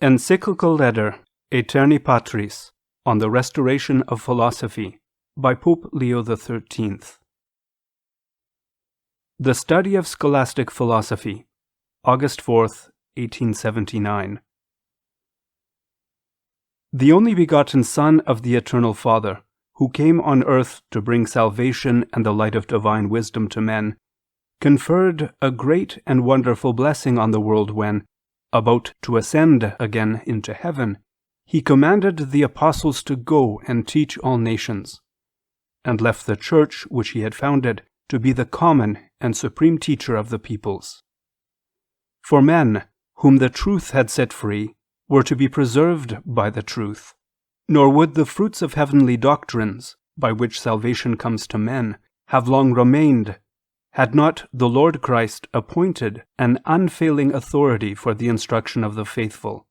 Encyclical Letter Aeterni Patris on the Restoration of Philosophy by Pope Leo XIII. The Study of Scholastic Philosophy, August 4th, 1879. The only begotten Son of the Eternal Father, who came on earth to bring salvation and the light of divine wisdom to men, conferred a great and wonderful blessing on the world when, about to ascend again into heaven, he commanded the apostles to go and teach all nations, and left the church which he had founded to be the common and supreme teacher of the peoples. For men, whom the truth had set free, were to be preserved by the truth, nor would the fruits of heavenly doctrines, by which salvation comes to men, have long remained, had not the Lord Christ appointed an unfailing authority for the instruction of the faithful.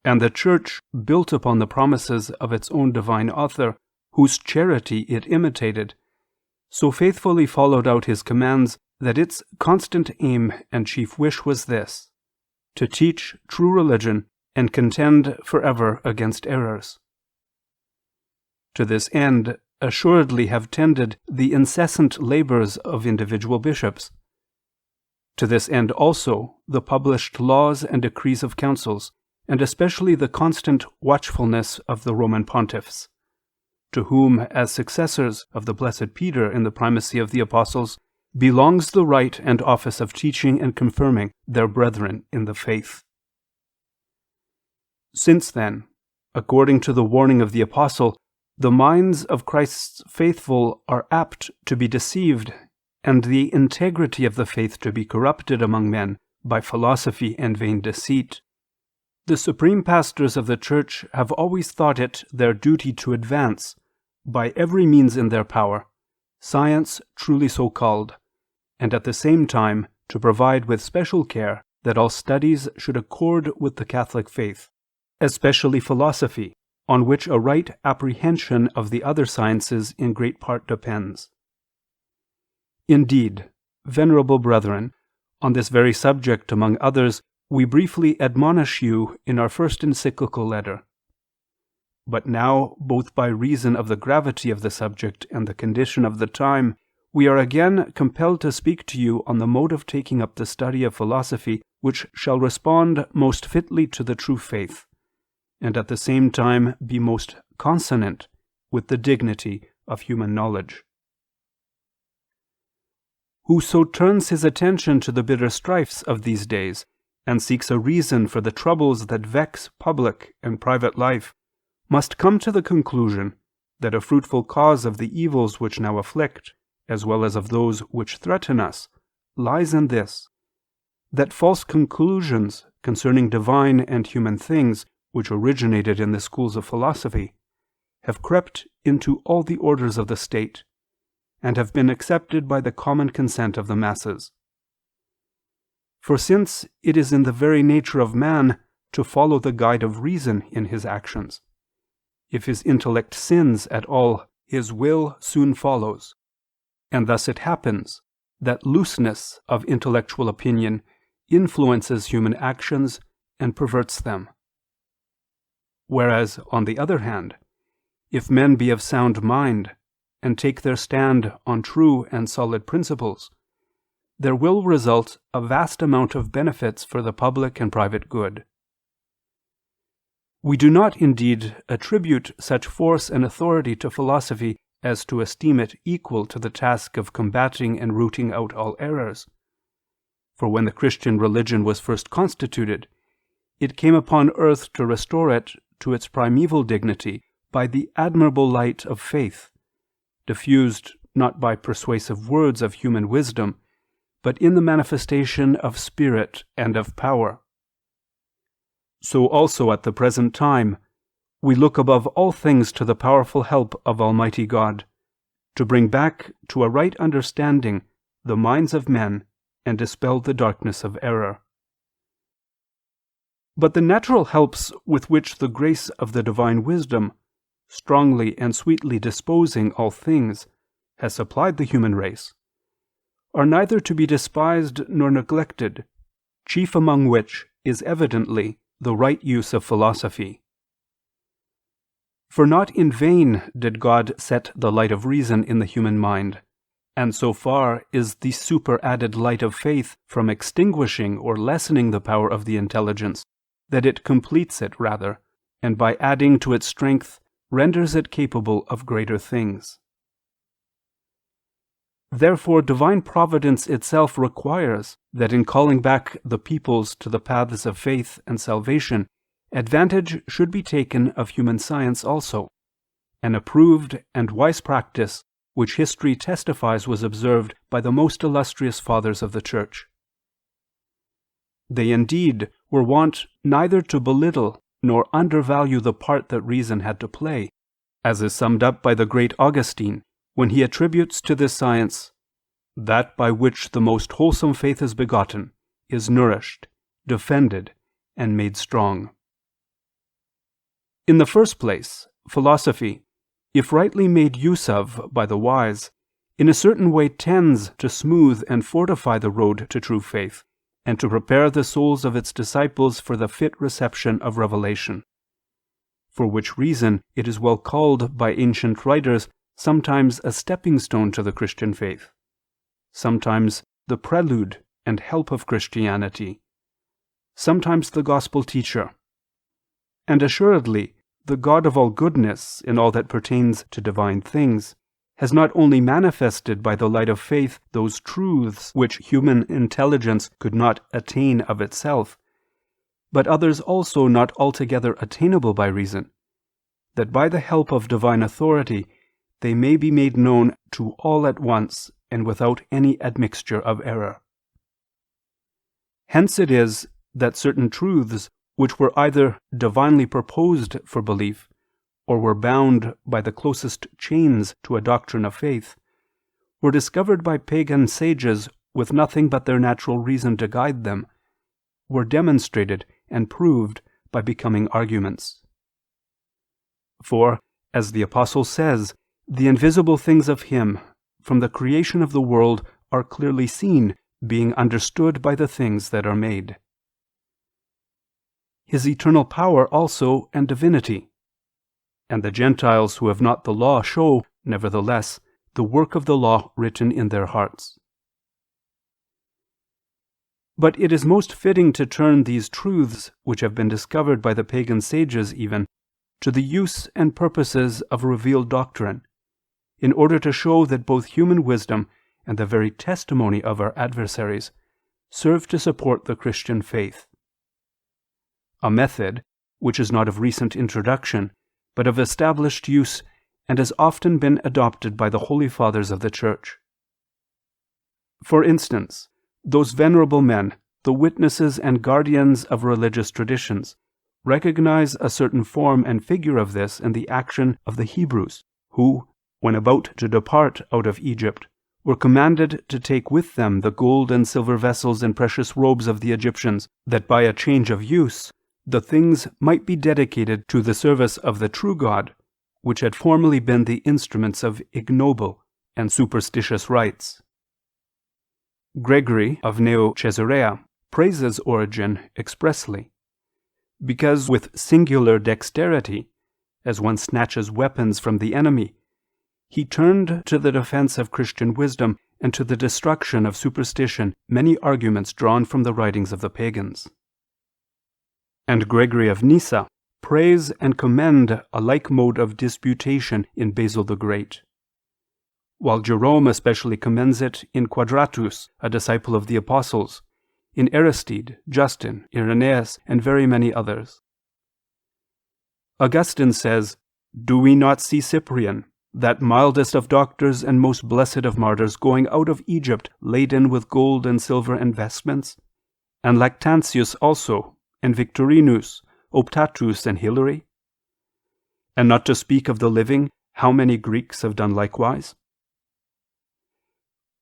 And the Church, built upon the promises of its own divine author, whose charity it imitated, so faithfully followed out his commands that its constant aim and chief wish was this: to teach true religion and contend forever against errors. To this end, assuredly have tended the incessant labors of individual bishops. To this end also the published laws and decrees of councils, and especially the constant watchfulness of the Roman pontiffs, to whom, as successors of the blessed Peter in the primacy of the apostles, belongs the right and office of teaching and confirming their brethren in the faith. Since then, according to the warning of the apostle, the minds of Christ's faithful are apt to be deceived, and the integrity of the faith to be corrupted among men by philosophy and vain deceit, the supreme pastors of the Church have always thought it their duty to advance, by every means in their power, science truly so called, and at the same time to provide with special care that all studies should accord with the Catholic faith, especially philosophy, on which a right apprehension of the other sciences in great part depends. Indeed, venerable brethren, on this very subject, among others, we briefly admonish you in our first encyclical letter. But now, both by reason of the gravity of the subject and the condition of the time, we are again compelled to speak to you on the mode of taking up the study of philosophy which shall respond most fitly to the true faith, and at the same time be most consonant with the dignity of human knowledge. Whoso turns his attention to the bitter strifes of these days, and seeks a reason for the troubles that vex public and private life, must come to the conclusion that a fruitful cause of the evils which now afflict, as well as of those which threaten us, lies in this: that false conclusions concerning divine and human things, which originated in the schools of philosophy, have crept into all the orders of the state, and have been accepted by the common consent of the masses. For since it is in the very nature of man to follow the guide of reason in his actions, if his intellect sins at all, his will soon follows, and thus it happens that looseness of intellectual opinion influences human actions and perverts them. Whereas, on the other hand, if men be of sound mind, and take their stand on true and solid principles, there will result a vast amount of benefits for the public and private good. We do not indeed attribute such force and authority to philosophy as to esteem it equal to the task of combating and rooting out all errors. For when the Christian religion was first constituted, it came upon earth to restore it to its primeval dignity by the admirable light of faith, diffused not by persuasive words of human wisdom, but in the manifestation of spirit and of power. So also at the present time, we look above all things to the powerful help of Almighty God, to bring back to a right understanding the minds of men and dispel the darkness of error. But the natural helps with which the grace of the divine wisdom, strongly and sweetly disposing all things, has supplied the human race, are neither to be despised nor neglected, chief among which is evidently the right use of philosophy. For not in vain did God set the light of reason in the human mind, and so far is the superadded light of faith from extinguishing or lessening the power of the intelligence, that it completes it rather, and by adding to its strength, renders it capable of greater things. Therefore, divine providence itself requires that in calling back the peoples to the paths of faith and salvation, advantage should be taken of human science also, an approved and wise practice which history testifies was observed by the most illustrious fathers of the Church. They indeed were wont neither to belittle nor undervalue the part that reason had to play, as is summed up by the great Augustine, when he attributes to this science, "that by which the most wholesome faith is begotten, is nourished, defended, and made strong." In the first place, philosophy, if rightly made use of by the wise, in a certain way tends to smooth and fortify the road to true faith, and to prepare the souls of its disciples for the fit reception of revelation. For which reason it is well called by ancient writers sometimes a stepping stone to the Christian faith, sometimes the prelude and help of Christianity, sometimes the gospel teacher. And assuredly, the God of all goodness in all that pertains to divine things has not only manifested by the light of faith those truths which human intelligence could not attain of itself, but others also not altogether attainable by reason, that by the help of divine authority they may be made known to all at once and without any admixture of error. Hence it is that certain truths which were either divinely proposed for belief, or were bound by the closest chains to a doctrine of faith, were discovered by pagan sages with nothing but their natural reason to guide them, were demonstrated and proved by becoming arguments. For, as the Apostle says, the invisible things of Him, from the creation of the world, are clearly seen, being understood by the things that are made. His eternal power also and divinity. And the Gentiles who have not the law show, nevertheless, the work of the law written in their hearts. But it is most fitting to turn these truths, which have been discovered by the pagan sages even, to the use and purposes of revealed doctrine, in order to show that both human wisdom and the very testimony of our adversaries serve to support the Christian faith. A method which is not of recent introduction, but of established use, and has often been adopted by the Holy Fathers of the Church. For instance, those venerable men, the witnesses and guardians of religious traditions, recognize a certain form and figure of this in the action of the Hebrews, who, when about to depart out of Egypt, were commanded to take with them the gold and silver vessels and precious robes of the Egyptians, that by a change of use the things might be dedicated to the service of the true God, which had formerly been the instruments of ignoble and superstitious rites. Gregory of Caesarea praises Origen expressly, because with singular dexterity, as one snatches weapons from the enemy, he turned to the defense of Christian wisdom and to the destruction of superstition many arguments drawn from the writings of the pagans. And Gregory of Nyssa praise and commend a like mode of disputation in Basil the Great, while Jerome especially commends it in Quadratus, a disciple of the Apostles, in Aristide, Justin, Irenaeus, and very many others. Augustine says, "Do we not see Cyprian, that mildest of doctors and most blessed of martyrs, going out of Egypt laden with gold and silver and vestments? And Lactantius also, and Victorinus, Optatus, and Hilary? And not to speak of the living, how many Greeks have done likewise?"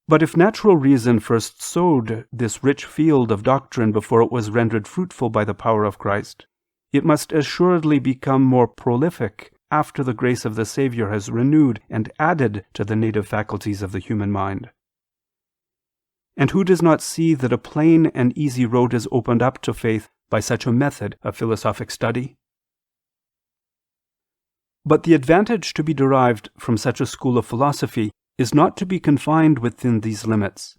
But if natural reason first sowed this rich field of doctrine before it was rendered fruitful by the power of Christ, it must assuredly become more prolific after the grace of the Saviour has renewed and added to the native faculties of the human mind. And who does not see that a plain and easy road is opened up to faith by such a method of philosophic study. But the advantage to be derived from such a school of philosophy is not to be confined within these limits.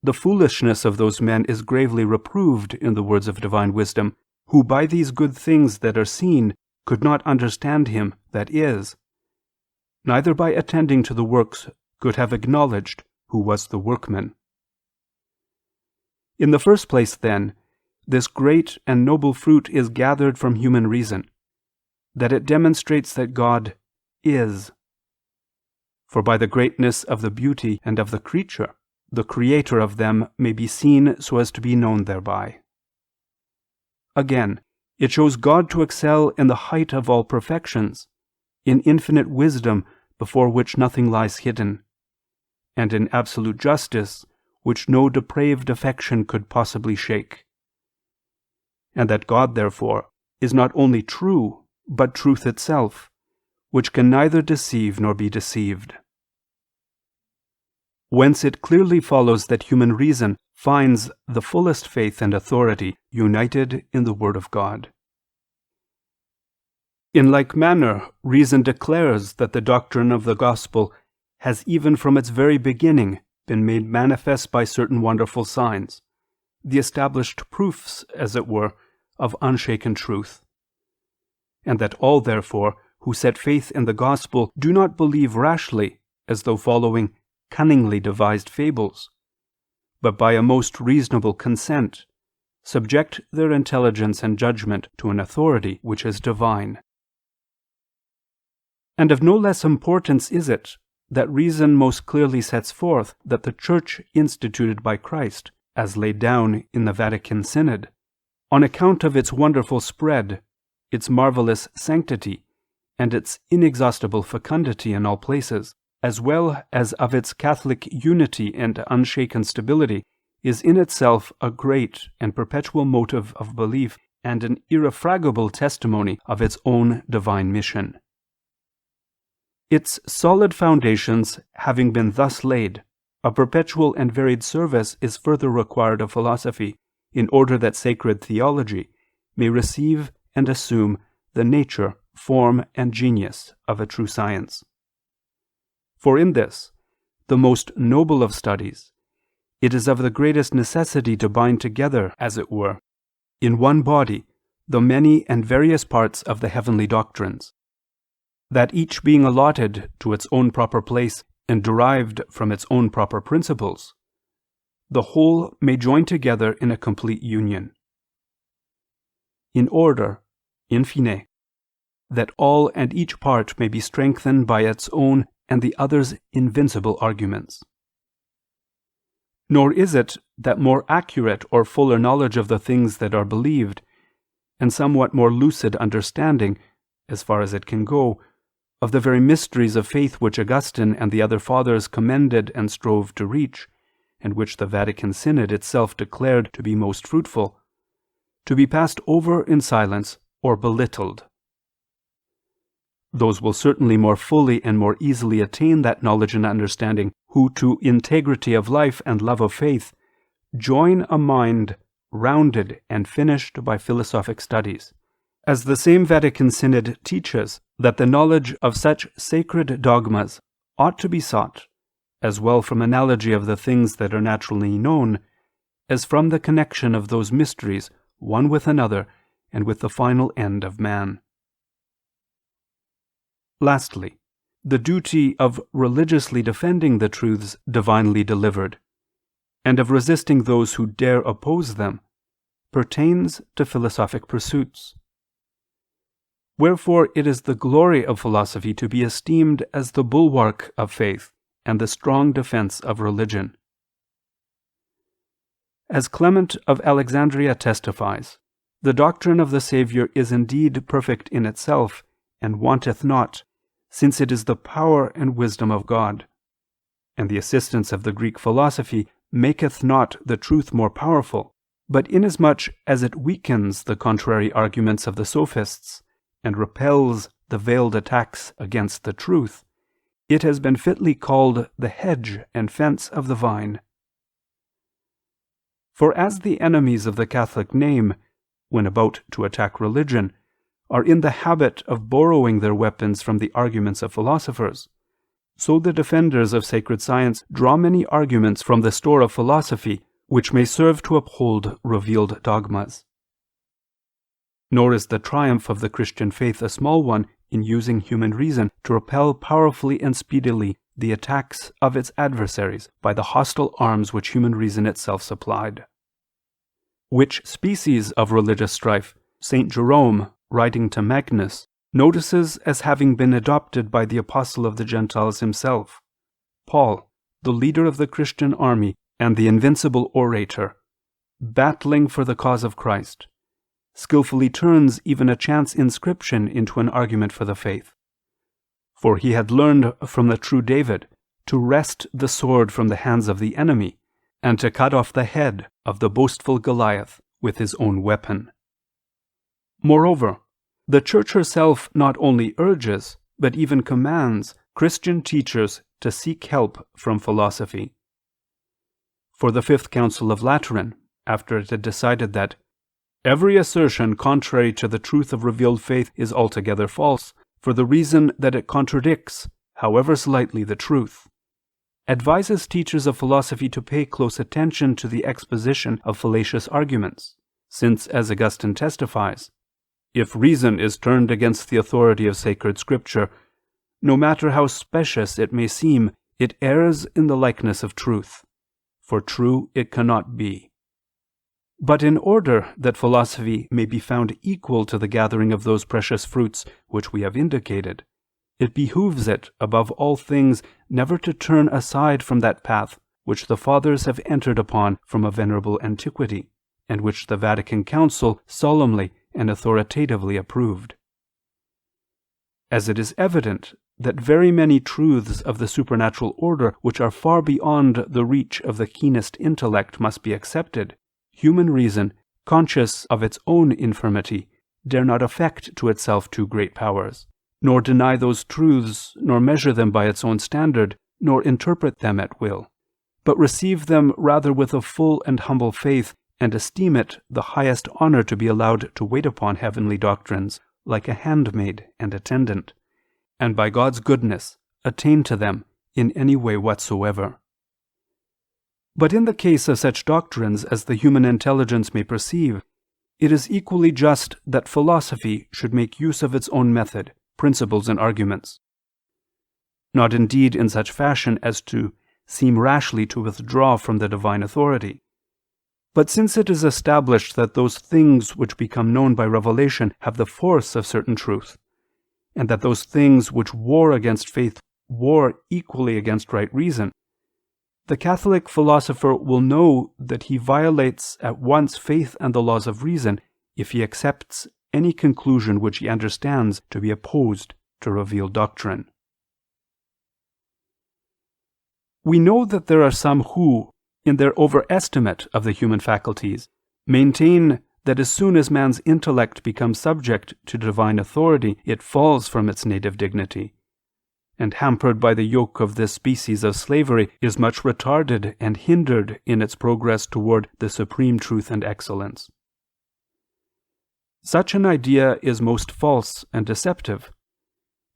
The foolishness of those men is gravely reproved in the words of divine wisdom, who by these good things that are seen could not understand him that is, neither by attending to the works could have acknowledged who was the workman. In the first place, then, this great and noble fruit is gathered from human reason, that it demonstrates that God is. For by the greatness of the beauty and of the creature, the Creator of them may be seen so as to be known thereby. Again, it shows God to excel in the height of all perfections, in infinite wisdom before which nothing lies hidden, and in absolute justice which no depraved affection could possibly shake. And that God, therefore, is not only true, but truth itself, which can neither deceive nor be deceived. Whence it clearly follows that human reason finds the fullest faith and authority united in the Word of God. In like manner, reason declares that the doctrine of the gospel has even from its very beginning been made manifest by certain wonderful signs, the established proofs, as it were, of unshaken truth. And that all, therefore, who set faith in the gospel do not believe rashly, as though following cunningly devised fables, but by a most reasonable consent, subject their intelligence and judgment to an authority which is divine. And of no less importance is it that reason most clearly sets forth that the Church instituted by Christ, as laid down in the Vatican Synod, on account of its wonderful spread, its marvelous sanctity, and its inexhaustible fecundity in all places, as well as of its Catholic unity and unshaken stability, is in itself a great and perpetual motive of belief and an irrefragable testimony of its own divine mission. Its solid foundations having been thus laid, a perpetual and varied service is further required of philosophy, in order that sacred theology may receive and assume the nature, form, and genius of a true science. For in this, the most noble of studies, it is of the greatest necessity to bind together, as it were, in one body, the many and various parts of the heavenly doctrines, that each being allotted to its own proper place and derived from its own proper principles, the whole may join together in a complete union. In order, in fine, that all and each part may be strengthened by its own and the other's invincible arguments. Nor is it that more accurate or fuller knowledge of the things that are believed, and somewhat more lucid understanding, as far as it can go, of the very mysteries of faith which Augustine and the other fathers commended and strove to reach, and which the Vatican Synod itself declared to be most fruitful, to be passed over in silence or belittled. Those will certainly more fully and more easily attain that knowledge and understanding who, to integrity of life and love of faith, join a mind rounded and finished by philosophic studies, as the same Vatican Synod teaches that the knowledge of such sacred dogmas ought to be sought, as well from analogy of the things that are naturally known, as from the connection of those mysteries one with another and with the final end of man. Lastly, the duty of religiously defending the truths divinely delivered, and of resisting those who dare oppose them, pertains to philosophic pursuits. Wherefore it is the glory of philosophy to be esteemed as the bulwark of faith and the strong defense of religion. As Clement of Alexandria testifies, the doctrine of the Saviour is indeed perfect in itself, and wanteth not, since it is the power and wisdom of God. And the assistance of the Greek philosophy maketh not the truth more powerful, but inasmuch as it weakens the contrary arguments of the sophists, and repels the veiled attacks against the truth, it has been fitly called the hedge and fence of the vine. For as the enemies of the Catholic name, when about to attack religion, are in the habit of borrowing their weapons from the arguments of philosophers, so the defenders of sacred science draw many arguments from the store of philosophy, which may serve to uphold revealed dogmas. Nor is the triumph of the Christian faith a small one in using human reason to repel powerfully and speedily the attacks of its adversaries by the hostile arms which human reason itself supplied. Which species of religious strife St. Jerome, writing to Magnus, notices as having been adopted by the apostle of the Gentiles himself, Paul, the leader of the Christian army and the invincible orator, battling for the cause of Christ, skillfully turns even a chance inscription into an argument for the faith. For he had learned from the true David to wrest the sword from the hands of the enemy, and to cut off the head of the boastful Goliath with his own weapon. Moreover, the Church herself not only urges, but even commands Christian teachers to seek help from philosophy. For the Fifth Council of Lateran, after it had decided that every assertion contrary to the truth of revealed faith is altogether false, for the reason that it contradicts, however slightly, the truth, advises teachers of philosophy to pay close attention to the exposition of fallacious arguments, since, as Augustine testifies, if reason is turned against the authority of sacred Scripture, no matter how specious it may seem, it errs in the likeness of truth, for true it cannot be. But in order that philosophy may be found equal to the gathering of those precious fruits which we have indicated, it behooves it, above all things, never to turn aside from that path which the Fathers have entered upon from a venerable antiquity, and which the Vatican Council solemnly and authoritatively approved. As it is evident that very many truths of the supernatural order which are far beyond the reach of the keenest intellect must be accepted, human reason, conscious of its own infirmity, dare not affect to itself too great powers, nor deny those truths, nor measure them by its own standard, nor interpret them at will, but receive them rather with a full and humble faith, and esteem it the highest honor to be allowed to wait upon heavenly doctrines like a handmaid and attendant, and by God's goodness attain to them in any way whatsoever. But in the case of such doctrines as the human intelligence may perceive, it is equally just that philosophy should make use of its own method, principles, and arguments. Not indeed in such fashion as to seem rashly to withdraw from the divine authority, but since it is established that those things which become known by revelation have the force of certain truth, and that those things which war against faith war equally against right reason, the Catholic philosopher will know that he violates at once faith and the laws of reason if he accepts any conclusion which he understands to be opposed to revealed doctrine. We know that there are some who, in their overestimate of the human faculties, maintain that as soon as man's intellect becomes subject to divine authority, it falls from its native dignity, and hampered by the yoke of this species of slavery, is much retarded and hindered in its progress toward the supreme truth and excellence. Such an idea is most false and deceptive,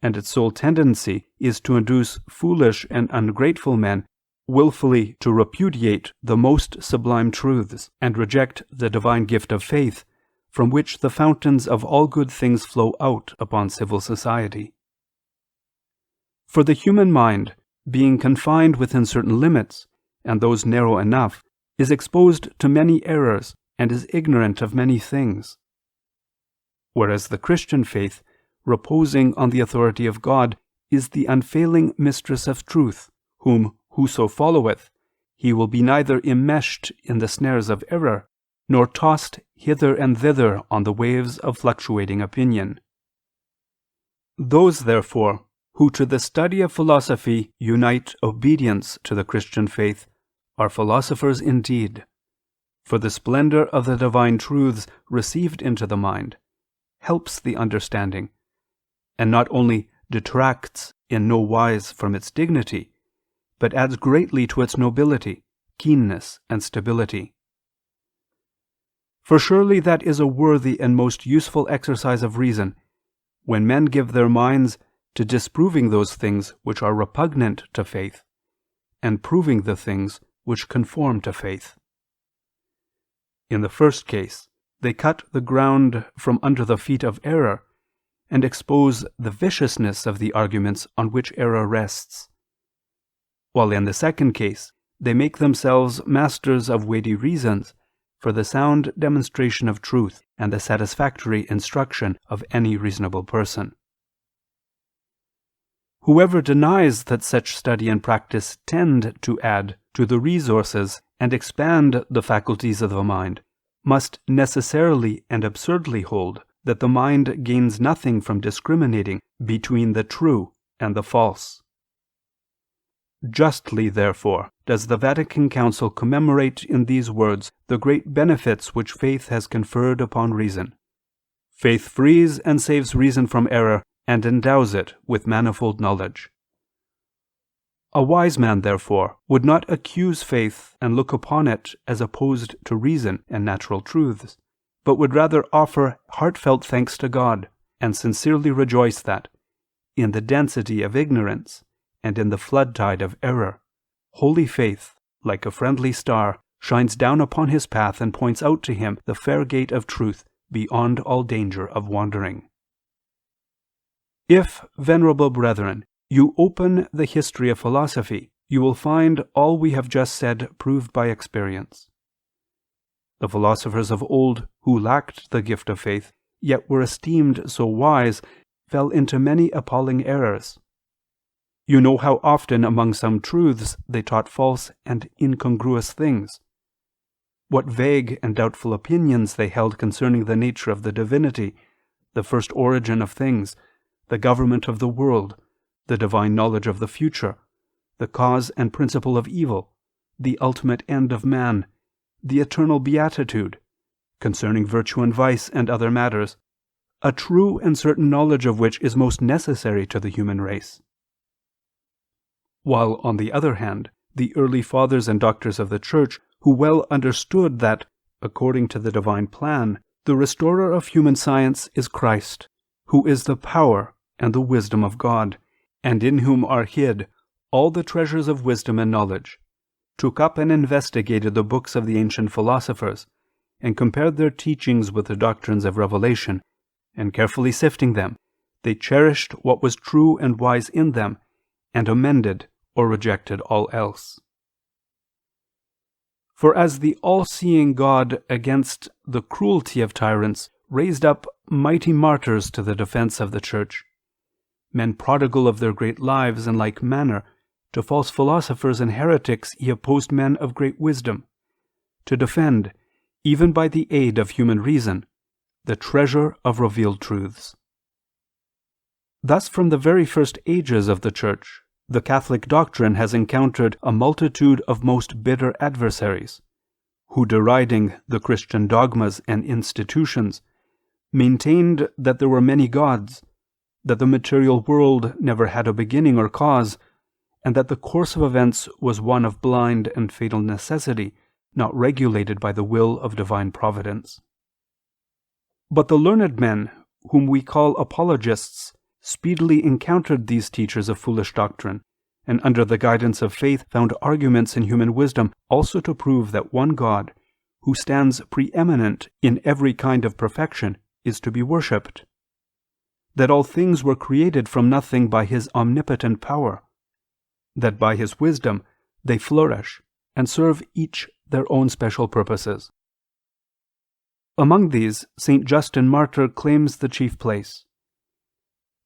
and its sole tendency is to induce foolish and ungrateful men willfully to repudiate the most sublime truths and reject the divine gift of faith, from which the fountains of all good things flow out upon civil society. For the human mind, being confined within certain limits, and those narrow enough, is exposed to many errors and is ignorant of many things. Whereas the Christian faith, reposing on the authority of God, is the unfailing mistress of truth, whom whoso followeth, he will be neither immeshed in the snares of error, nor tossed hither and thither on the waves of fluctuating opinion. Those, therefore, who to the study of philosophy unite obedience to the Christian faith, are philosophers indeed, for the splendor of the divine truths received into the mind helps the understanding, and not only detracts in no wise from its dignity, but adds greatly to its nobility, keenness, and stability. For surely that is a worthy and most useful exercise of reason, when men give their minds to disproving those things which are repugnant to faith, and proving the things which conform to faith. In the first case, they cut the ground from under the feet of error, and expose the viciousness of the arguments on which error rests, while in the second case, they make themselves masters of weighty reasons for the sound demonstration of truth and the satisfactory instruction of any reasonable person. Whoever denies that such study and practice tend to add to the resources and expand the faculties of the mind must necessarily and absurdly hold that the mind gains nothing from discriminating between the true and the false. Justly, therefore, does the Vatican Council commemorate in these words the great benefits which faith has conferred upon reason. Faith frees and saves reason from error, and endows it with manifold knowledge. A wise man, therefore, would not accuse faith and look upon it as opposed to reason and natural truths, but would rather offer heartfelt thanks to God, and sincerely rejoice that, in the density of ignorance and in the flood tide of error, holy faith, like a friendly star, shines down upon his path and points out to him the fair gate of truth beyond all danger of wandering. If, venerable brethren, you open the history of philosophy, you will find all we have just said proved by experience. The philosophers of old, who lacked the gift of faith, yet were esteemed so wise, fell into many appalling errors. You know how often among some truths they taught false and incongruous things, what vague and doubtful opinions they held concerning the nature of the divinity, the first origin of things, the government of the world, the divine knowledge of the future, the cause and principle of evil, the ultimate end of man, the eternal beatitude, concerning virtue and vice and other matters, a true and certain knowledge of which is most necessary to the human race. While, on the other hand, the early fathers and doctors of the Church, who well understood that, according to the divine plan, the restorer of human science is Christ, who is the power and the wisdom of God, and in whom are hid all the treasures of wisdom and knowledge, took up and investigated the books of the ancient philosophers, and compared their teachings with the doctrines of revelation, and carefully sifting them, they cherished what was true and wise in them, and amended or rejected all else. For as the all-seeing God against the cruelty of tyrants raised up mighty martyrs to the defense of the Church, men prodigal of their great lives in like manner, to false philosophers and heretics he opposed men of great wisdom, to defend, even by the aid of human reason, the treasure of revealed truths. Thus, from the very first ages of the Church, the Catholic doctrine has encountered a multitude of most bitter adversaries, who, deriding the Christian dogmas and institutions, maintained that there were many gods, that the material world never had a beginning or cause, and that the course of events was one of blind and fatal necessity, not regulated by the will of divine providence. But the learned men, whom we call apologists, speedily encountered these teachers of foolish doctrine, and under the guidance of faith found arguments in human wisdom also to prove that one God, who stands preeminent in every kind of perfection, is to be worshipped, that all things were created from nothing by his omnipotent power, that by his wisdom they flourish and serve each their own special purposes. Among these, St. Justin Martyr claims the chief place.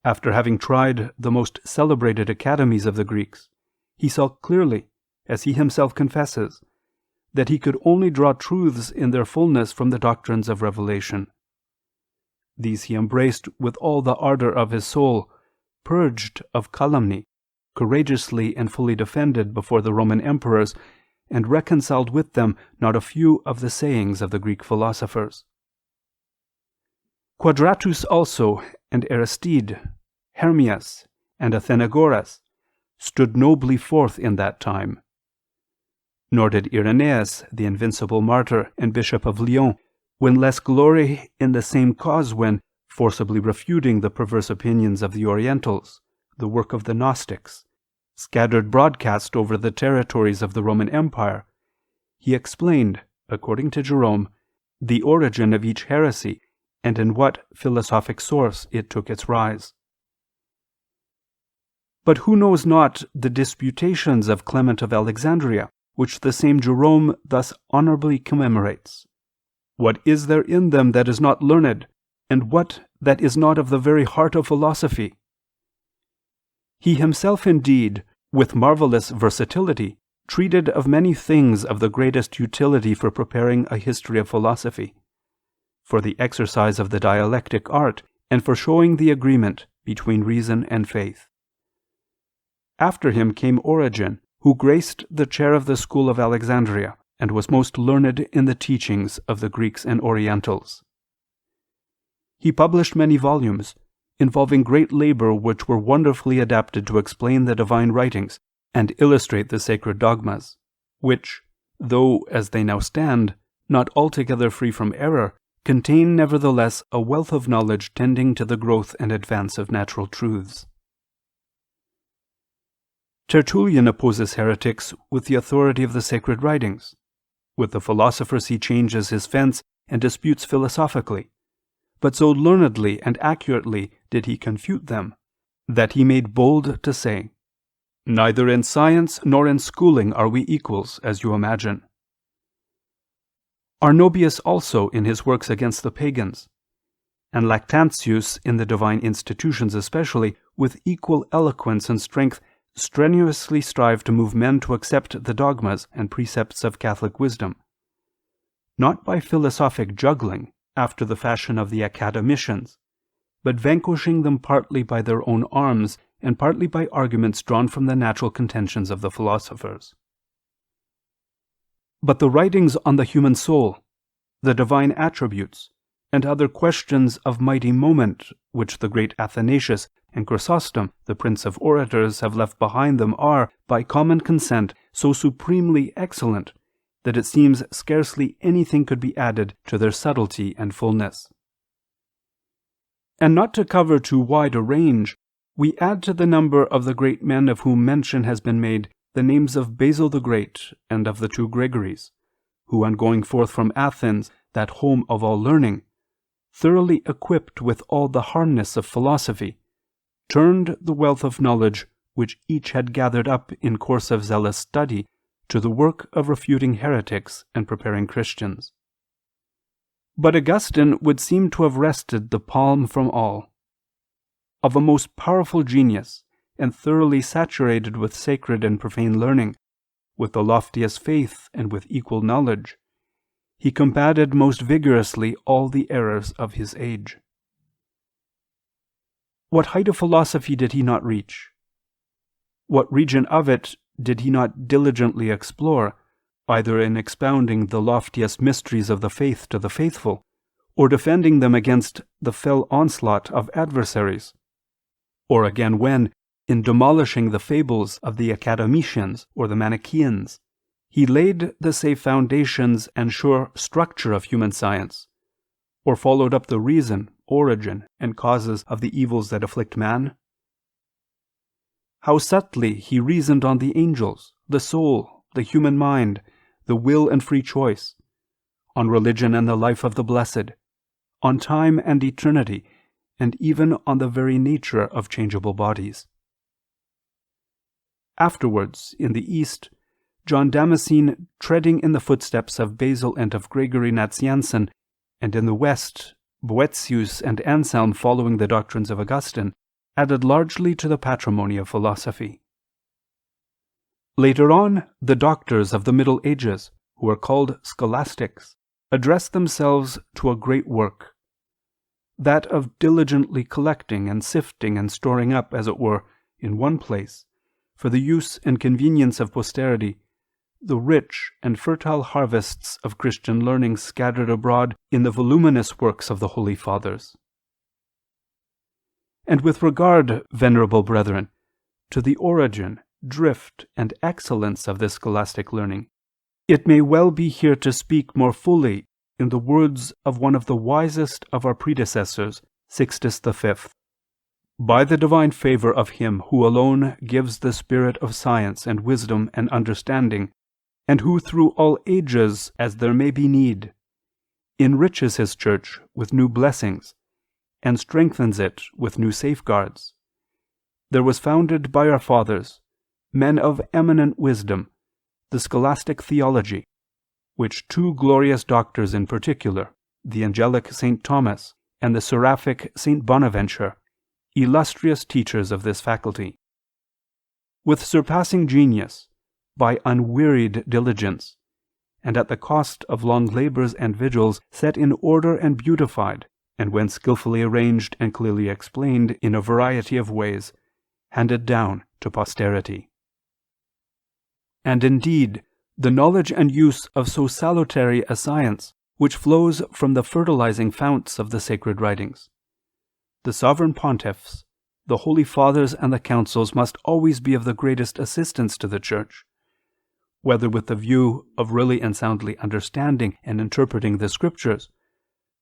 After having tried the most celebrated academies of the Greeks, he saw clearly, as he himself confesses, that he could only draw truths in their fullness from the doctrines of revelation. These he embraced with all the ardor of his soul, purged of calumny, courageously and fully defended before the Roman emperors, and reconciled with them not a few of the sayings of the Greek philosophers. Quadratus also, and Aristide, Hermias, and Athenagoras stood nobly forth in that time. Nor did Irenaeus, the invincible martyr and bishop of Lyons, win less glory in the same cause when, forcibly refuting the perverse opinions of the Orientals, the work of the Gnostics, scattered broadcast over the territories of the Roman Empire, he explained, according to Jerome, the origin of each heresy and in what philosophic source it took its rise. But who knows not the disputations of Clement of Alexandria, which the same Jerome thus honorably commemorates? What is there in them that is not learned, and what that is not of the very heart of philosophy? He himself indeed, with marvelous versatility, treated of many things of the greatest utility for preparing a history of philosophy, for the exercise of the dialectic art, and for showing the agreement between reason and faith. After him came Origen, who graced the chair of the school of Alexandria, and was most learned in the teachings of the Greeks and Orientals. He published many volumes, involving great labor, which were wonderfully adapted to explain the divine writings and illustrate the sacred dogmas, which, though, as they now stand, not altogether free from error, contain nevertheless a wealth of knowledge tending to the growth and advance of natural truths. Tertullian opposes heretics with the authority of the sacred writings. With the philosophers he changes his fence and disputes philosophically, but so learnedly and accurately did he confute them, that he made bold to say, "Neither in science nor in schooling are we equals, as you imagine." Arnobius also in his works against the pagans, and Lactantius in the divine institutions especially, with equal eloquence and strength, strenuously strive to move men to accept the dogmas and precepts of Catholic wisdom, not by philosophic juggling, after the fashion of the academicians, but vanquishing them partly by their own arms, and partly by arguments drawn from the natural contentions of the philosophers. But the writings on the human soul, the divine attributes, and other questions of mighty moment, which the great Athanasius and Chrysostom, the prince of orators, have left behind them, are, by common consent, so supremely excellent, that it seems scarcely anything could be added to their subtlety and fullness. And not to cover too wide a range, we add to the number of the great men of whom mention has been made the names of Basil the Great and of the two Gregories, who, on going forth from Athens, that home of all learning, thoroughly equipped with all the hardness of philosophy, turned the wealth of knowledge which each had gathered up in course of zealous study to the work of refuting heretics and preparing Christians. But Augustine would seem to have wrested the palm from all. Of a most powerful genius, and thoroughly saturated with sacred and profane learning, with the loftiest faith and with equal knowledge, he combated most vigorously all the errors of his age. What height of philosophy did he not reach? What region of it did he not diligently explore, either in expounding the loftiest mysteries of the faith to the faithful, or defending them against the fell onslaught of adversaries? Or again when, in demolishing the fables of the academicians or the Manichaeans, he laid the safe foundations and sure structure of human science, or followed up the reason, origin, and causes of the evils that afflict man? How subtly he reasoned on the angels, the soul, the human mind, the will and free choice, on religion and the life of the blessed, on time and eternity, and even on the very nature of changeable bodies. Afterwards, in the East, John Damascene, treading in the footsteps of Basil and of Gregory Nazianzen, and in the West, Boetius and Anselm following the doctrines of Augustine, added largely to the patrimony of philosophy. Later on, the doctors of the Middle Ages, who are called scholastics, addressed themselves to a great work, that of diligently collecting and sifting and storing up, as it were, in one place, for the use and convenience of posterity, the rich and fertile harvests of Christian learning scattered abroad in the voluminous works of the Holy Fathers. And with regard, venerable brethren, to the origin, drift, and excellence of this scholastic learning, it may well be here to speak more fully in the words of one of the wisest of our predecessors, Sixtus V. By the divine favor of him who alone gives the spirit of science and wisdom and understanding, and who through all ages, as there may be need, enriches his church with new blessings, and strengthens it with new safeguards, there was founded by our fathers, men of eminent wisdom, the scholastic theology, which two glorious doctors in particular, the angelic St. Thomas and the seraphic St. Bonaventure, illustrious teachers of this faculty, with surpassing genius, by unwearied diligence, and at the cost of long labors and vigils, set in order and beautified, and when skillfully arranged and clearly explained in a variety of ways, handed down to posterity. And indeed, the knowledge and use of so salutary a science, which flows from the fertilizing founts of the sacred writings, the sovereign pontiffs, the holy fathers, and the councils must always be of the greatest assistance to the Church, whether with the view of really and soundly understanding and interpreting the Scriptures,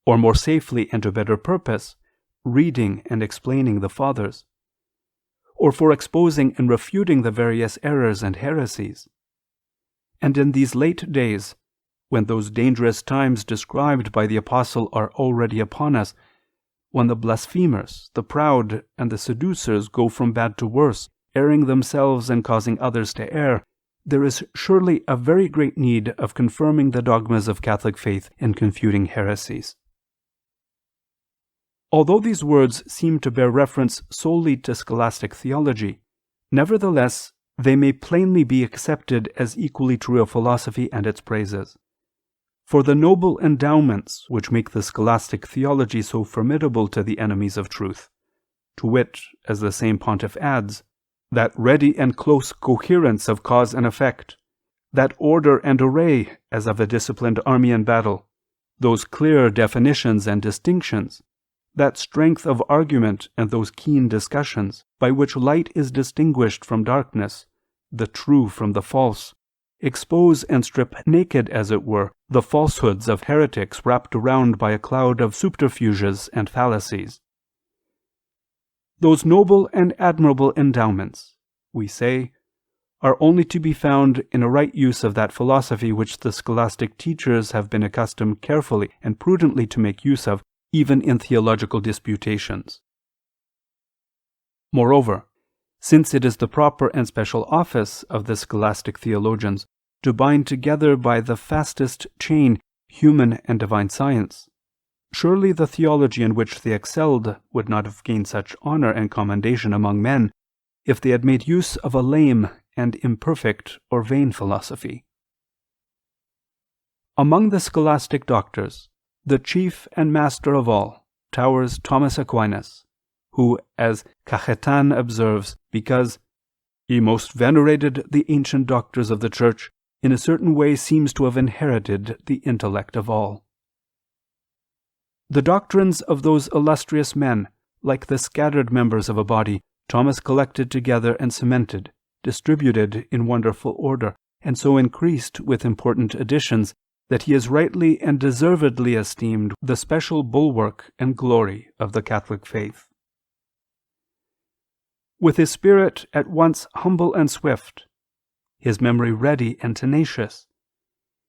or more safely and to better purpose, reading and explaining the Fathers, or for exposing and refuting the various errors and heresies. And in these late days, when those dangerous times described by the Apostle are already upon us, when the blasphemers, the proud, and the seducers go from bad to worse, erring themselves and causing others to err, there is surely a very great need of confirming the dogmas of Catholic faith and confuting heresies. Although these words seem to bear reference solely to scholastic theology, nevertheless they may plainly be accepted as equally true of philosophy and its praises. For the noble endowments which make the scholastic theology so formidable to the enemies of truth, to wit, as the same pontiff adds, that ready and close coherence of cause and effect, that order and array as of a disciplined army in battle, those clear definitions and distinctions, that strength of argument and those keen discussions, by which light is distinguished from darkness, the true from the false, expose and strip naked, as it were, the falsehoods of heretics wrapped around by a cloud of subterfuges and fallacies. Those noble and admirable endowments, we say, are only to be found in a right use of that philosophy which the scholastic teachers have been accustomed carefully and prudently to make use of, even in theological disputations. Moreover, since it is the proper and special office of the scholastic theologians to bind together by the fastest chain human and divine science, surely the theology in which they excelled would not have gained such honor and commendation among men if they had made use of a lame and imperfect or vain philosophy. Among the scholastic doctors, the chief and master of all towers Thomas Aquinas, who, as Cajetan observes, because he most venerated the ancient doctors of the Church, in a certain way seems to have inherited the intellect of all. The doctrines of those illustrious men, like the scattered members of a body, Thomas collected together and cemented, distributed in wonderful order, and so increased with important additions, that he is rightly and deservedly esteemed the special bulwark and glory of the Catholic faith. With his spirit at once humble and swift, his memory ready and tenacious,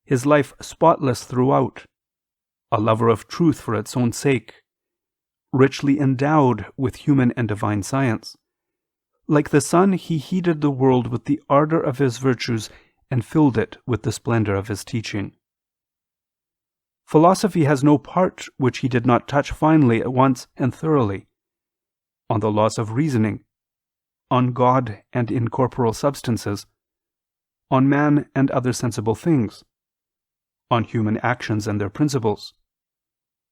his life spotless throughout, a lover of truth for its own sake, richly endowed with human and divine science, like the sun he heated the world with the ardor of his virtues and filled it with the splendor of his teaching. Philosophy has no part which he did not touch finely at once and thoroughly, on the laws of reasoning, on God and incorporeal substances, on man and other sensible things, on human actions and their principles.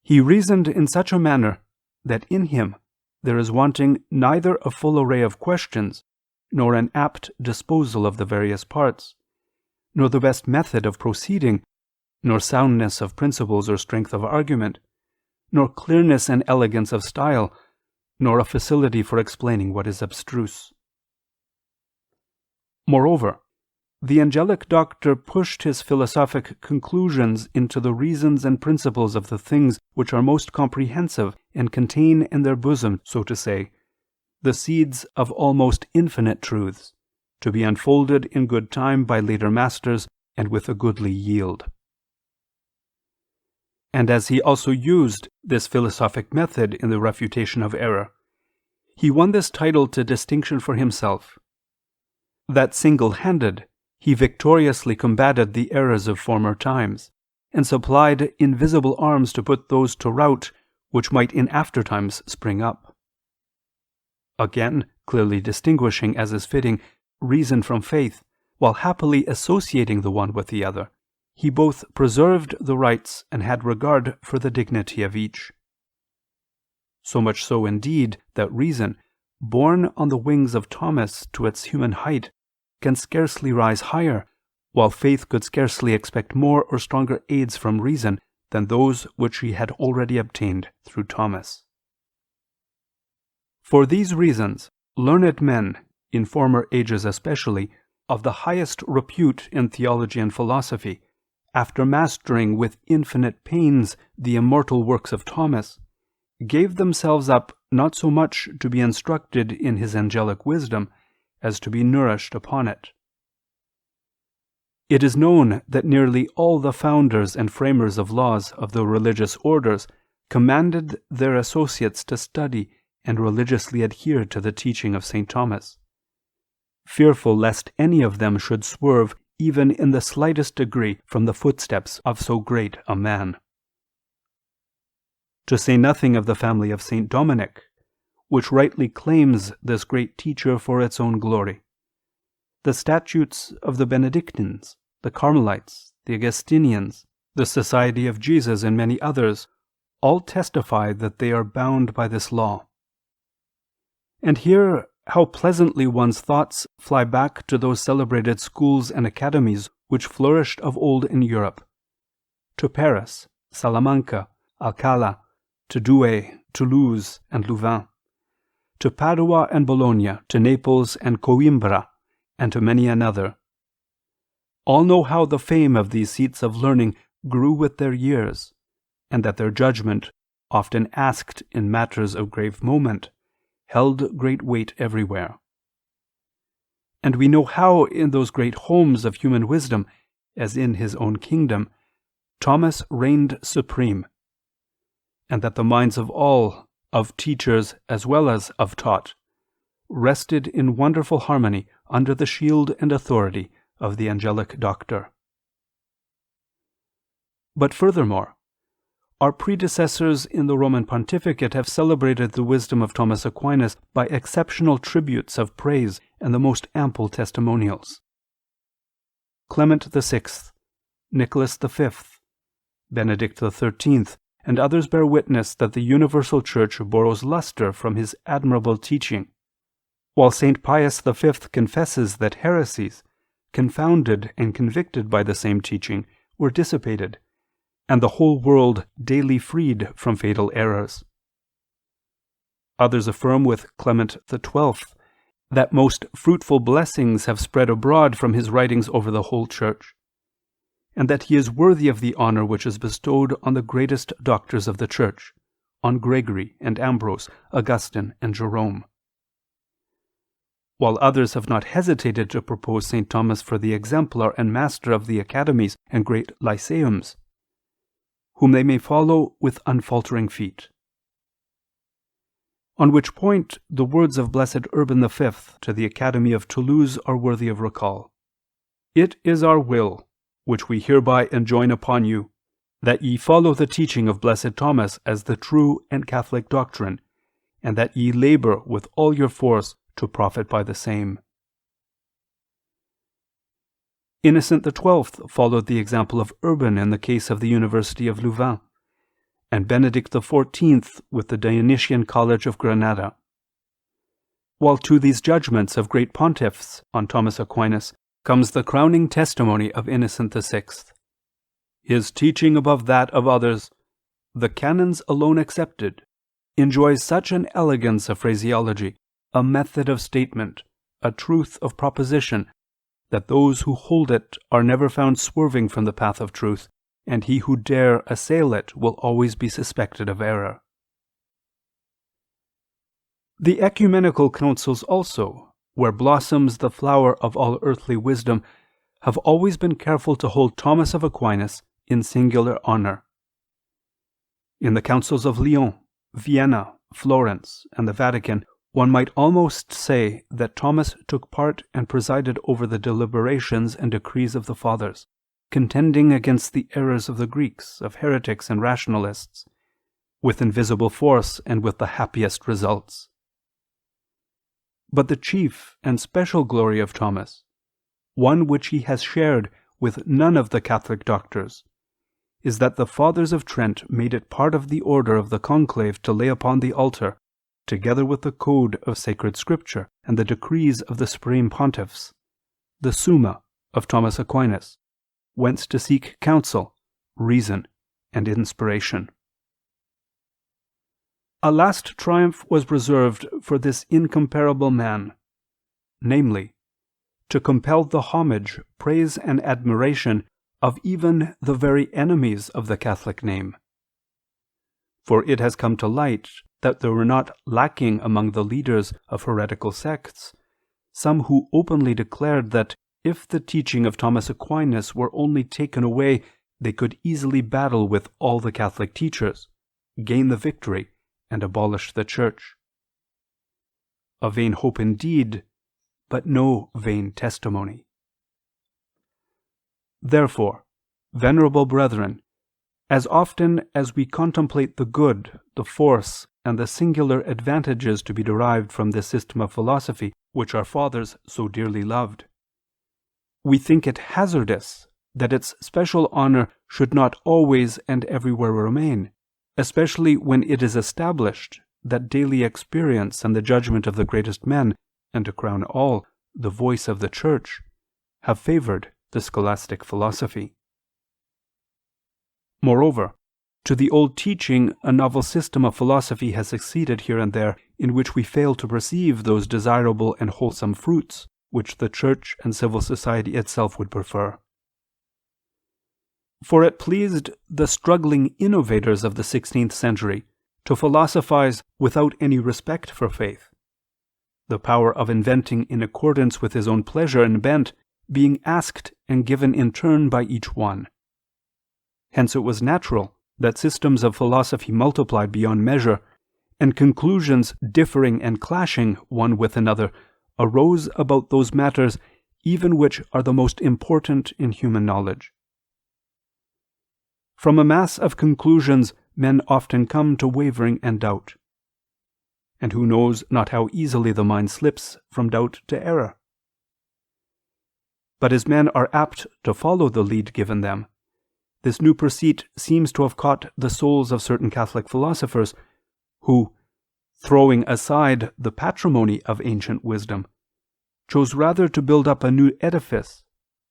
He reasoned in such a manner that in him there is wanting neither a full array of questions, nor an apt disposal of the various parts, nor the best method of proceeding, nor soundness of principles or strength of argument, nor clearness and elegance of style, nor a facility for explaining what is abstruse. Moreover, the angelic doctor pushed his philosophic conclusions into the reasons and principles of the things which are most comprehensive and contain in their bosom, so to say, the seeds of almost infinite truths, to be unfolded in good time by later masters and with a goodly yield. And as he also used this philosophic method in the refutation of error, he won this title to distinction for himself, that single-handed he victoriously combated the errors of former times, and supplied invisible arms to put those to rout which might in after times spring up. Again, clearly distinguishing, as is fitting, reason from faith, while happily associating the one with the other, he both preserved the rights and had regard for the dignity of each. So much so, indeed, that reason, borne on the wings of Thomas to its human height, can scarcely rise higher, while faith could scarcely expect more or stronger aids from reason than those which he had already obtained through Thomas. For these reasons, learned men, in former ages especially, of the highest repute in theology and philosophy, after mastering with infinite pains the immortal works of Thomas, gave themselves up not so much to be instructed in his angelic wisdom as to be nourished upon it. It is known that nearly all the founders and framers of laws of the religious orders commanded their associates to study and religiously adhere to the teaching of St. Thomas, fearful lest any of them should swerve even in the slightest degree from the footsteps of so great a man. To say nothing of the family of St. Dominic, which rightly claims this great teacher for its own glory, the statutes of the Benedictines, the Carmelites, the Augustinians, the Society of Jesus, and many others, all testify that they are bound by this law. And here, how pleasantly one's thoughts fly back to those celebrated schools and academies which flourished of old in Europe, to Paris, Salamanca, Alcala, to Douay, Toulouse, and Louvain, to Padua and Bologna, to Naples and Coimbra, and to many another. All know how the fame of these seats of learning grew with their years, and that their judgment, often asked in matters of grave moment, held great weight everywhere. And we know how in those great homes of human wisdom, as in his own kingdom, Thomas reigned supreme, and that the minds of all, of teachers as well as of taught, rested in wonderful harmony under the shield and authority of the angelic doctor. But furthermore, our predecessors in the Roman pontificate have celebrated the wisdom of Thomas Aquinas by exceptional tributes of praise and the most ample testimonials. Clement VI, Nicholas V, Benedict XIII, and others bear witness that the universal Church borrows luster from his admirable teaching, while St. Pius V confesses that heresies, confounded and convicted by the same teaching, were dissipated, and the whole world daily freed from fatal errors. Others affirm with Clement XII that most fruitful blessings have spread abroad from his writings over the whole Church, and that he is worthy of the honor which is bestowed on the greatest doctors of the Church, on Gregory and Ambrose, Augustine and Jerome. While others have not hesitated to propose St. Thomas for the exemplar and master of the academies and great lyceums, whom they may follow with unfaltering feet. On which point the words of Blessed Urban V to the Academy of Toulouse are worthy of recall. "It is our will, which we hereby enjoin upon you, that ye follow the teaching of Blessed Thomas as the true and Catholic doctrine, and that ye labor with all your force to profit by the same." Innocent XII followed the example of Urban in the case of the University of Louvain, and Benedict XIV with the Dionysian College of Granada. While to these judgments of great pontiffs on Thomas Aquinas comes the crowning testimony of Innocent VI. His teaching above that of others, the canons alone excepted, enjoys such an elegance of phraseology, a method of statement, a truth of proposition, that those who hold it are never found swerving from the path of truth, and he who dare assail it will always be suspected of error. The ecumenical councils also, where blossoms the flower of all earthly wisdom, have always been careful to hold Thomas of Aquinas in singular honor. In the councils of Lyon, Vienna, Florence, and the Vatican, one might almost say that Thomas took part and presided over the deliberations and decrees of the Fathers, contending against the errors of the Greeks, of heretics and rationalists, with invisible force and with the happiest results. But the chief and special glory of Thomas, one which he has shared with none of the Catholic doctors, is that the Fathers of Trent made it part of the order of the conclave to lay upon the altar, together with the code of sacred Scripture and the decrees of the Supreme Pontiffs, the Summa of Thomas Aquinas, whence to seek counsel, reason, and inspiration. A last triumph was reserved for this incomparable man, namely, to compel the homage, praise, and admiration of even the very enemies of the Catholic name. For it has come to light that there were not lacking among the leaders of heretical sects some who openly declared that if the teaching of Thomas Aquinas were only taken away, they could easily battle with all the Catholic teachers, gain the victory, and abolish the Church. A vain hope indeed, but no vain testimony. Therefore, venerable brethren, as often as we contemplate the good, the force, and the singular advantages to be derived from this system of philosophy which our fathers so dearly loved, we think it hazardous that its special honor should not always and everywhere remain, especially when it is established that daily experience and the judgment of the greatest men, and to crown all, the voice of the Church, have favored the scholastic philosophy. Moreover, to the old teaching a novel system of philosophy has succeeded here and there, in which we fail to perceive those desirable and wholesome fruits which the Church and civil society itself would prefer. For it pleased the struggling innovators of the 16th century to philosophize without any respect for faith, the power of inventing in accordance with his own pleasure and bent being asked and given in turn by each one. Hence it was natural that systems of philosophy multiplied beyond measure, and conclusions differing and clashing one with another arose about those matters even which are the most important in human knowledge. From a mass of conclusions men often come to wavering and doubt. And who knows not how easily the mind slips from doubt to error? But as men are apt to follow the lead given them, this new pursuit seems to have caught the souls of certain Catholic philosophers who, throwing aside the patrimony of ancient wisdom, chose rather to build up a new edifice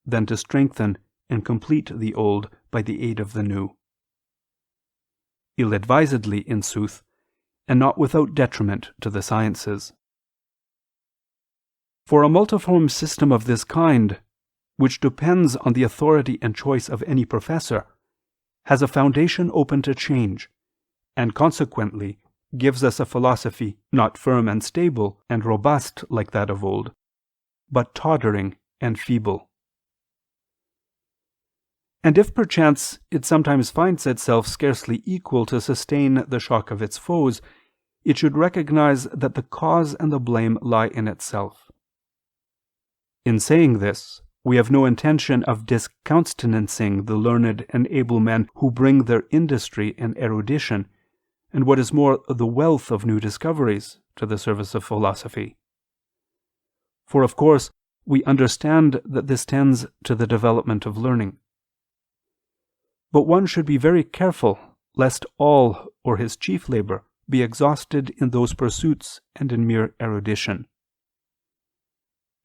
than to strengthen and complete the old by the aid of the new. Ill-advisedly, in sooth, and not without detriment to the sciences. For a multiform system of this kind, which depends on the authority and choice of any professor, has a foundation open to change, and consequently gives us a philosophy not firm and stable and robust like that of old, but tottering and feeble. And if perchance it sometimes finds itself scarcely equal to sustain the shock of its foes, it should recognize that the cause and the blame lie in itself. In saying this, we have no intention of discountenancing the learned and able men who bring their industry and erudition, and what is more, the wealth of new discoveries, to the service of philosophy. For of course, we understand that this tends to the development of learning. But one should be very careful lest all or his chief labor be exhausted in those pursuits and in mere erudition.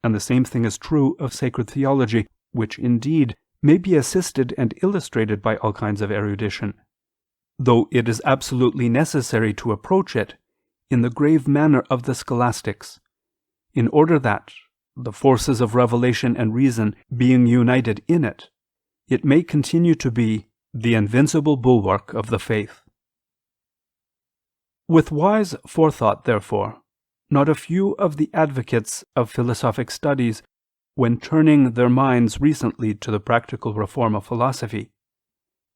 And the same thing is true of sacred theology, which indeed may be assisted and illustrated by all kinds of erudition, though it is absolutely necessary to approach it in the grave manner of the scholastics, in order that, the forces of revelation and reason being united in it, it may continue to be the invincible bulwark of the faith. With wise forethought, therefore, not a few of the advocates of philosophic studies, when turning their minds recently to the practical reform of philosophy,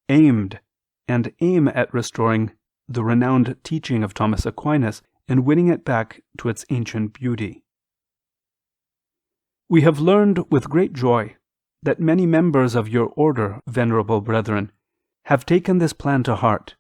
aimed and aim at restoring the renowned teaching of Thomas Aquinas and winning it back to its ancient beauty. We have learned with great joy that many members of your order, venerable brethren, have taken this plan to heart,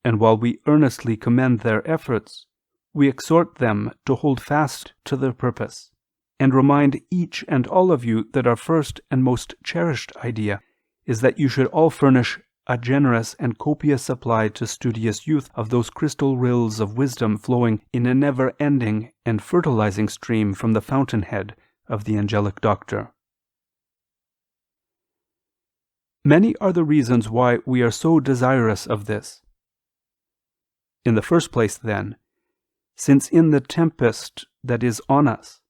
and while we earnestly commend their efforts, we exhort them to hold fast to their purpose, and remind each and all of you that our first and most cherished idea is that you should all furnish a generous and copious supply to studious youth of those crystal rills of wisdom flowing in a never-ending and fertilizing stream from the fountainhead of the angelic doctor. Many are the reasons why we are so desirous of this. In the first place, then, since in the tempest that is on us,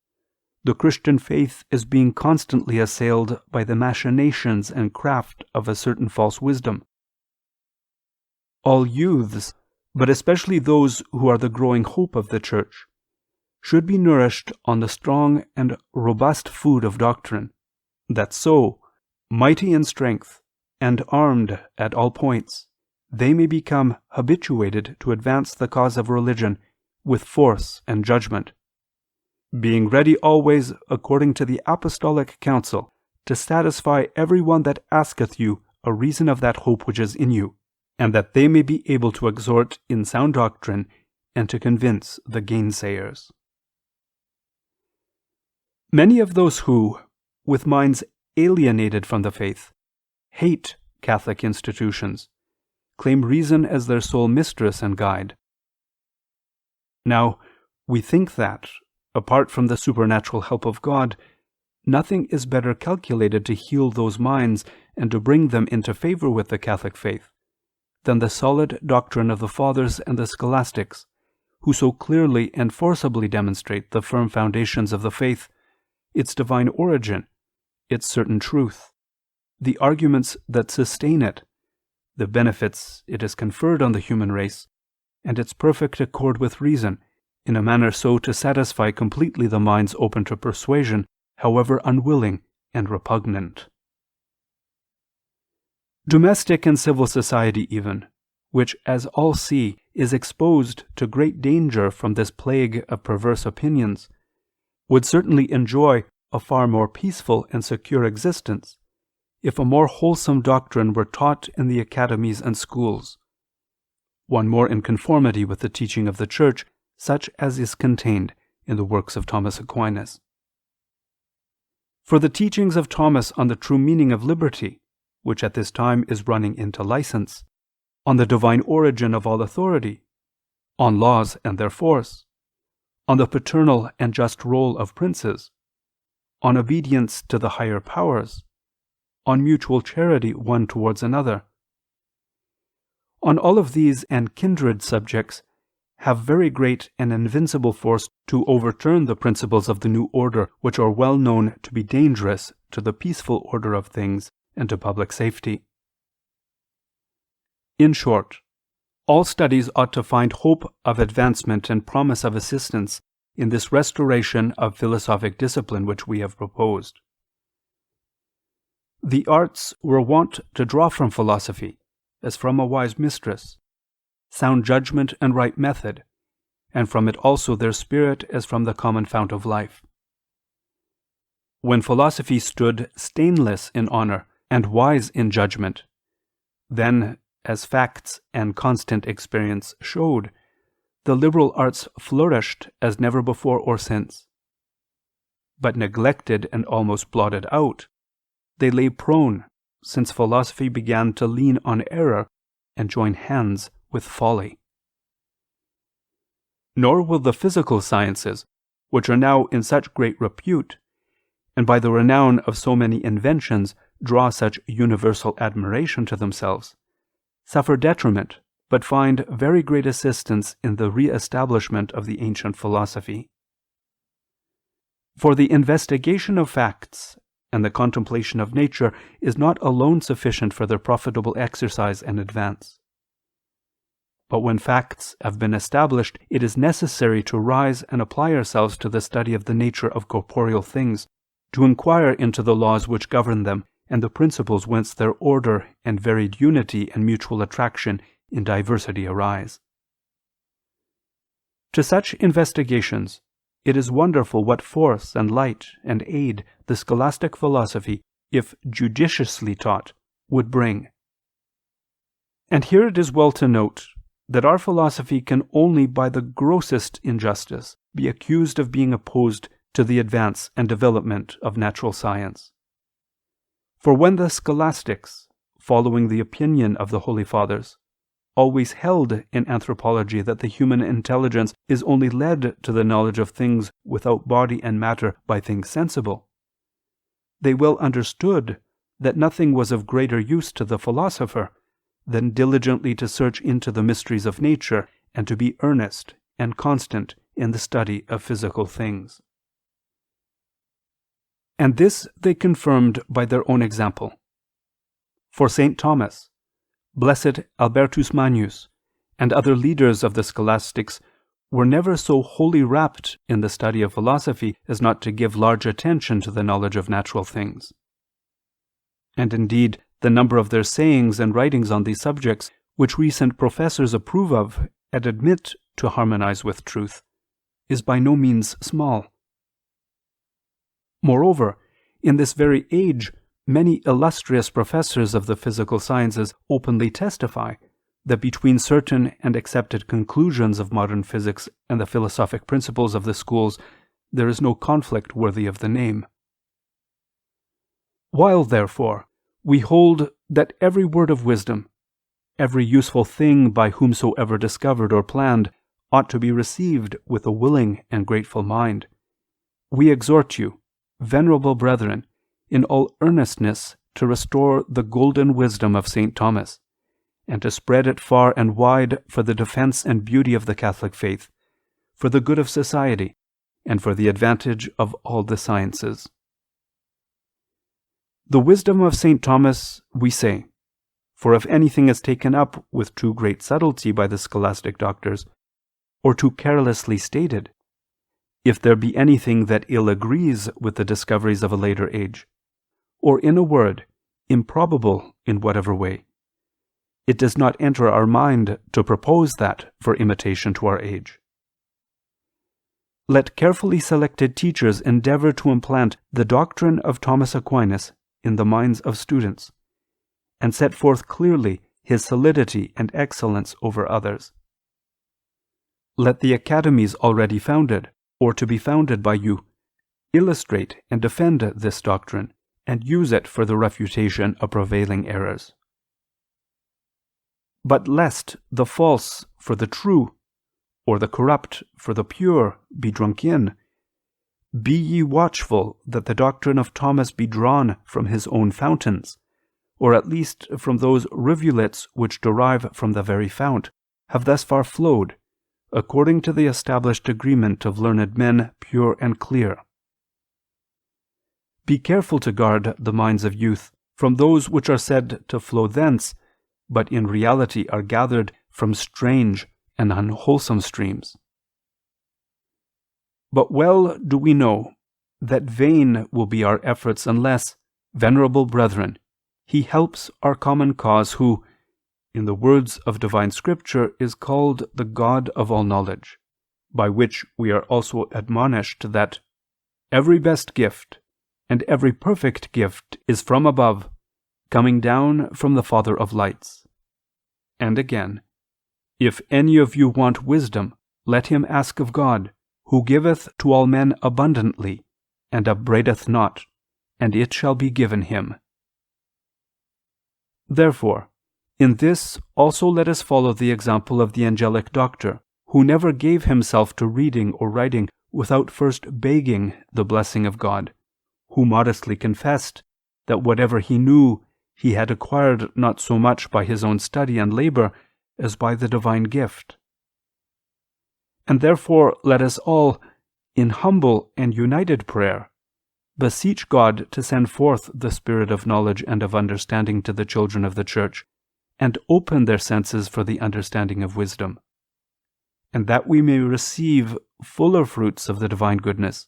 the Christian faith is being constantly assailed by the machinations and craft of a certain false wisdom. All youths, but especially those who are the growing hope of the Church, should be nourished on the strong and robust food of doctrine, that so, mighty in strength, and armed at all points, they may become habituated to advance the cause of religion with force and judgment, being ready always, according to the apostolic counsel, to satisfy every one that asketh you a reason of that hope which is in you, and that they may be able to exhort in sound doctrine and to convince the gainsayers. Many of those who, with minds alienated from the faith, hate Catholic institutions, claim reason as their sole mistress and guide. Now, we think that, apart from the supernatural help of God, nothing is better calculated to heal those minds and to bring them into favor with the Catholic faith than the solid doctrine of the Fathers and the Scholastics, who so clearly and forcibly demonstrate the firm foundations of the faith, its divine origin, its certain truth, the arguments that sustain it, the benefits it has conferred on the human race, and its perfect accord with reason, in a manner so to satisfy completely the minds open to persuasion, however unwilling and repugnant. Domestic and civil society even, which, as all see, is exposed to great danger from this plague of perverse opinions, would certainly enjoy a far more peaceful and secure existence if a more wholesome doctrine were taught in the academies and schools, one more in conformity with the teaching of the Church, such as is contained in the works of Thomas Aquinas. For the teachings of Thomas on the true meaning of liberty, which at this time is running into license, on the divine origin of all authority, on laws and their force, on the paternal and just role of princes, on obedience to the higher powers, on mutual charity one towards another. On all of these and kindred subjects have very great and invincible force to overturn the principles of the new order, which are well known to be dangerous to the peaceful order of things and to public safety. In short, all studies ought to find hope of advancement and promise of assistance in this restoration of philosophic discipline which we have proposed. The arts were wont to draw from philosophy, as from a wise mistress, sound judgment and right method, and from it also their spirit as from the common fount of life. When philosophy stood stainless in honor and wise in judgment, then, as facts and constant experience showed, the liberal arts flourished as never before or since. But neglected and almost blotted out, they lay prone, since philosophy began to lean on error and join hands with folly. Nor will the physical sciences, which are now in such great repute, and by the renown of so many inventions draw such universal admiration to themselves, suffer detriment, but find very great assistance in the re-establishment of the ancient philosophy. For the investigation of facts and the contemplation of nature is not alone sufficient for their profitable exercise and advance. But when facts have been established, it is necessary to rise and apply ourselves to the study of the nature of corporeal things, to inquire into the laws which govern them, and the principles whence their order and varied unity and mutual attraction in diversity arise. To such investigations, it is wonderful what force and light and aid the scholastic philosophy, if judiciously taught, would bring. And here it is well to note that our philosophy can only by the grossest injustice be accused of being opposed to the advance and development of natural science. For when the scholastics, following the opinion of the Holy Fathers, always held in anthropology that the human intelligence is only led to the knowledge of things without body and matter by things sensible, they well understood that nothing was of greater use to the philosopher than diligently to search into the mysteries of nature and to be earnest and constant in the study of physical things. And this they confirmed by their own example. For St. Thomas, Blessed Albertus Magnus, and other leaders of the scholastics were never so wholly wrapped in the study of philosophy as not to give large attention to the knowledge of natural things. And indeed, the number of their sayings and writings on these subjects, which recent professors approve of and admit to harmonize with truth, is by no means small. Moreover, in this very age, many illustrious professors of the physical sciences openly testify that between certain and accepted conclusions of modern physics and the philosophic principles of the schools, there is no conflict worthy of the name. While, therefore, we hold that every word of wisdom, every useful thing by whomsoever discovered or planned, ought to be received with a willing and grateful mind, we exhort you, venerable brethren, in all earnestness to restore the golden wisdom of St. Thomas, and to spread it far and wide for the defense and beauty of the Catholic faith, for the good of society, and for the advantage of all the sciences. The wisdom of St. Thomas, we say, for if anything is taken up with too great subtlety by the scholastic doctors, or too carelessly stated, if there be anything that ill agrees with the discoveries of a later age, or in a word, improbable in whatever way, it does not enter our mind to propose that for imitation to our age. Let carefully selected teachers endeavor to implant the doctrine of Thomas Aquinas in the minds of students, and set forth clearly his solidity and excellence over others. Let the academies already founded, or to be founded by you, illustrate and defend this doctrine, and use it for the refutation of prevailing errors. But lest the false for the true, or the corrupt for the pure, be drunk in, be ye watchful that the doctrine of Thomas be drawn from his own fountains, or at least from those rivulets which derive from the very fount, have thus far flowed, according to the established agreement of learned men, pure and clear. Be careful to guard the minds of youth from those which are said to flow thence, but in reality are gathered from strange and unwholesome streams. But well do we know that vain will be our efforts unless, venerable brethren, he helps our common cause who, in the words of divine Scripture, is called the God of all knowledge, by which we are also admonished that every best gift and every perfect gift is from above, coming down from the Father of lights. And again, if any of you want wisdom, let him ask of God, who giveth to all men abundantly, and upbraideth not, and it shall be given him. Therefore, in this also let us follow the example of the angelic doctor, who never gave himself to reading or writing without first begging the blessing of God, who modestly confessed that whatever he knew he had acquired not so much by his own study and labor as by the divine gift. And therefore let us all, in humble and united prayer, beseech God to send forth the Spirit of knowledge and of understanding to the children of the Church, and open their senses for the understanding of wisdom, and that we may receive fuller fruits of the divine goodness,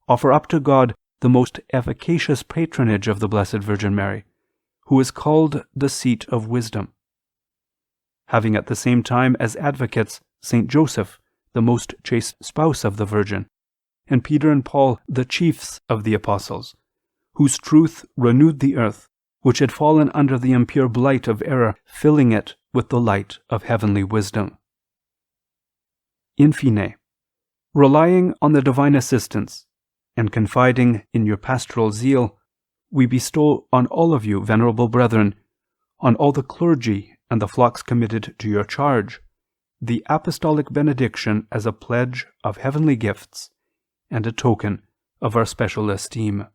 offer up to God the most efficacious patronage of the Blessed Virgin Mary, who is called the seat of wisdom, having at the same time as advocates Saint Joseph, the most chaste spouse of the Virgin, and Peter and Paul, the chiefs of the apostles, whose truth renewed the earth, which had fallen under the impure blight of error, filling it with the light of heavenly wisdom. In fine, relying on the divine assistance, and confiding in your pastoral zeal, we bestow on all of you, venerable brethren, on all the clergy and the flocks committed to your charge, the apostolic benediction as a pledge of heavenly gifts and a token of our special esteem.